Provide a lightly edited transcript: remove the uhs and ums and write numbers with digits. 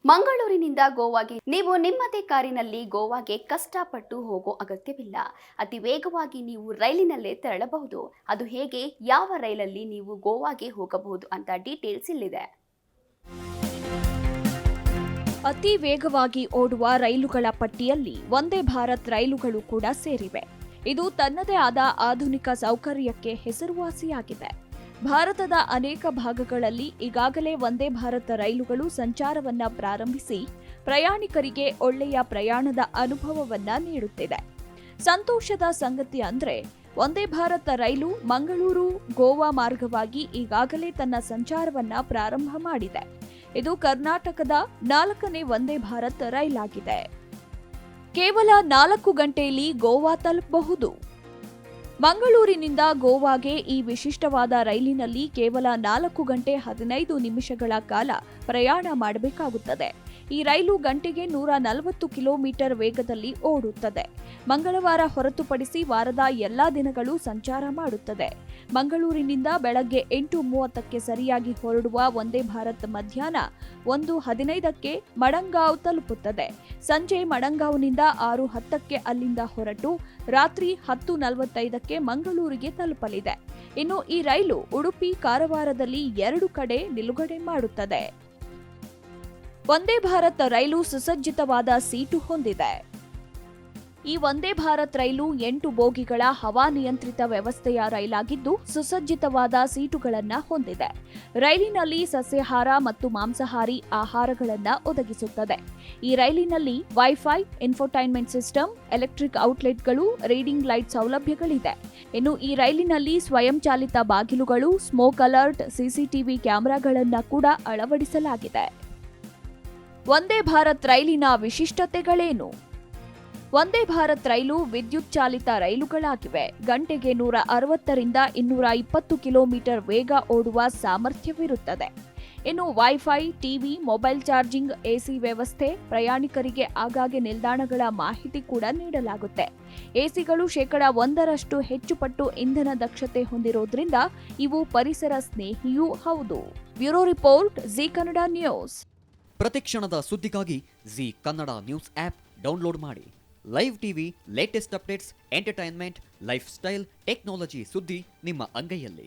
ಮಂಗಳೂರಿನಿಂದ ಗೋವಾಗೆ ನೀವು ನಿಮ್ಮದೇ ಕಾರಿನಲ್ಲಿ ಗೋವಾಗೆ ಕಷ್ಟಪಟ್ಟು ಹೋಗೋ ಅಗತ್ಯವಿಲ್ಲ. ಅತಿ ವೇಗವಾಗಿ ನೀವು ರೈಲಿನಲ್ಲೇ ತೆರಳಬಹುದು. ಅದು ಹೇಗೆ, ಯಾವ ರೈಲಲ್ಲಿ ನೀವು ಗೋವಾಗೆ ಹೋಗಬಹುದು ಅಂತ ಡೀಟೇಲ್ಸ್ ಇಲ್ಲಿದೆ. ಅತಿ ವೇಗವಾಗಿ ಓಡುವ ರೈಲುಗಳ ಪಟ್ಟಿಯಲ್ಲಿ ವಂದೇ ಭಾರತ್ ರೈಲುಗಳು ಕೂಡ ಸೇರಿವೆ. ಇದು ತನ್ನದೇ ಆದ ಆಧುನಿಕ ಸೌಕರ್ಯಕ್ಕೆ ಹೆಸರುವಾಸಿಯಾಗಿದೆ. ಭಾರತದ ಅನೇಕ ಭಾಗಗಳಲ್ಲಿ ಈಗಾಗಲೇ ವಂದೇ ಭಾರತ್ ರೈಲುಗಳು ಸಂಚಾರವನ್ನ ಪ್ರಾರಂಭಿಸಿ ಪ್ರಯಾಣಿಕರಿಗೆ ಒಳ್ಳೆಯ ಪ್ರಯಾಣದ ಅನುಭವವನ್ನ ನೀಡುತ್ತಿದೆ. ಸಂತೋಷದ ಸಂಗತಿ ಅಂದ್ರೆ ವಂದೇ ಭಾರತ್ ರೈಲು ಮಂಗಳೂರು ಗೋವಾ ಮಾರ್ಗವಾಗಿ ಈಗಾಗಲೇ ತನ್ನ ಸಂಚಾರವನ್ನ ಪ್ರಾರಂಭ ಮಾಡಿದೆ. ಇದು ಕರ್ನಾಟಕದ 4ನೇ ವಂದೇ ಭಾರತ್ ರೈಲಾಗಿದೆ. ಕೇವಲ 4 ಗಂಟೆಯಲ್ಲಿ ಗೋವಾ ತಲುಪಬಹುದು. ಮಂಗಳೂರಿನಿಂದ ಗೋವಾಗೆ ಈ ವಿಶಿಷ್ಟವಾದ ರೈಲಿನಲ್ಲಿ ಕೇವಲ 4 ಗಂಟೆ 15 ನಿಮಿಷಗಳ ಕಾಲ ಪ್ರಯಾಣ ಮಾಡಬೇಕಾಗುತ್ತದೆ. ಈ ರೈಲು ಗಂಟೆಗೆ 140 ಕಿಲೋಮೀಟರ್ ವೇಗದಲ್ಲಿ ಓಡುತ್ತದೆ. ಮಂಗಳವಾರ ಹೊರತುಪಡಿಸಿ ವಾರದ ಎಲ್ಲಾ ದಿನಗಳು ಸಂಚಾರ ಮಾಡುತ್ತದೆ. ಮಂಗಳೂರಿನಿಂದ ಬೆಳಗ್ಗೆ 8:30ಕ್ಕೆ ಸರಿಯಾಗಿ ಹೊರಡುವ ವಂದೇ ಭಾರತ್ ಮಧ್ಯಾಹ್ನ 1:15ಕ್ಕೆ ಮಡಂಗಾಂವ್ ತಲುಪುತ್ತದೆ. ಸಂಜೆ ಮಡಂಗಾಂವ್ನಿಂದ 6:10ಕ್ಕೆ ಅಲ್ಲಿಂದ ಹೊರಟು ರಾತ್ರಿ 10:45ಕ್ಕೆ ಮಂಗಳೂರಿಗೆ ತಲುಪಲಿದೆ. ಇನ್ನು ಈ ರೈಲು ಉಡುಪಿ, ಕಾರವಾರದಲ್ಲಿ 2 ಕಡೆ ನಿಲುಗಡೆ ಮಾಡುತ್ತದೆ. ವಂದೇ ಭಾರತ್ ರೈಲು ಸುಸಜ್ಜಿತವಾದ ಸೀಟು ಹೊಂದಿದೆ. ಈ ವಂದೇ ಭಾರತ್ ರೈಲು 8 ಬೋಗಿಗಳ ಹವಾನಿಯಂತ್ರಿತ ವ್ಯವಸ್ಥೆಯ ರೈಲಾಗಿದ್ದು ಸುಸಜ್ಜಿತವಾದ ಸೀಟುಗಳನ್ನ ಹೊಂದಿದೆ. ರೈಲಿನಲ್ಲಿ ಸಸ್ಯಾಹಾರ ಮತ್ತು ಮಾಂಸಾಹಾರಿ ಆಹಾರಗಳನ್ನ ಒದಗಿಸುತ್ತದೆ. ಈ ರೈಲಿನಲ್ಲಿ ವೈಫೈ, ಇನ್ಫೋಟೈನ್ಮೆಂಟ್ ಸಿಸ್ಟಮ್, ಎಲೆಕ್ಟ್ರಿಕ್ ಔಟ್ಲೆಟ್ಗಳು, ರೀಡಿಂಗ್ ಲೈಟ್ ಸೌಲಭ್ಯಗಳಿದೆ. ಇನ್ನು ಈ ರೈಲಿನಲ್ಲಿ ಸ್ವಯಂಚಾಲಿತ ಬಾಗಿಲುಗಳು, ಸ್ಮೋಕ್ ಅಲರ್ಟ್, ಸಿಸಿಟಿವಿ ಕ್ಯಾಮೆರಾಗಳನ್ನ ಕೂಡ ಅಳವಡಿಸಲಾಗಿದೆ. ವಂದೇ ಭಾರತ್ ರೈಲಿನ ವಿಶಿಷ್ಟತೆಗಳೇನು? ವಂದೇ ಭಾರತ್ ರೈಲು ವಿದ್ಯುತ್ ಚಾಲಿತ ರೈಲುಗಳಾಗಿವೆ. ಗಂಟೆಗೆ 160ರಿಂದ 220 ಕಿಲೋಮೀಟರ್ ವೇಗ ಓಡುವ ಸಾಮರ್ಥ್ಯವಿರುತ್ತದೆ. ಇನ್ನು wifi, TV, mobile charging, AC ವ್ಯವಸ್ಥೆ, ಪ್ರಯಾಣಿಕರಿಗೆ ಆಗಾಗ್ಗೆ ನಿಲ್ದಾಣಗಳ ಮಾಹಿತಿ ಕೂಡ ನೀಡಲಾಗುತ್ತೆ. ಎಸಿಗಳು 1% ಹೆಚ್ಚು ಪಟ್ಟು ಇಂಧನ ದಕ್ಷತೆ ಹೊಂದಿರೋದ್ರಿಂದ ಇವು ಪರಿಸರ ಸ್ನೇಹಿಯೂ ಹೌದು. Bureau report, Zee Kannada news. ಪ್ರತಿಕ್ಷಣದ ಸುದ್ದಿಗಾಗಿ Zee Kannada news app download ಮಾಡಿ. Live TV, latest updates, entertainment, lifestyle, technology ಸುದ್ದಿ ನಿಮ್ಮ ಅಂಗೈಯಲ್ಲಿ.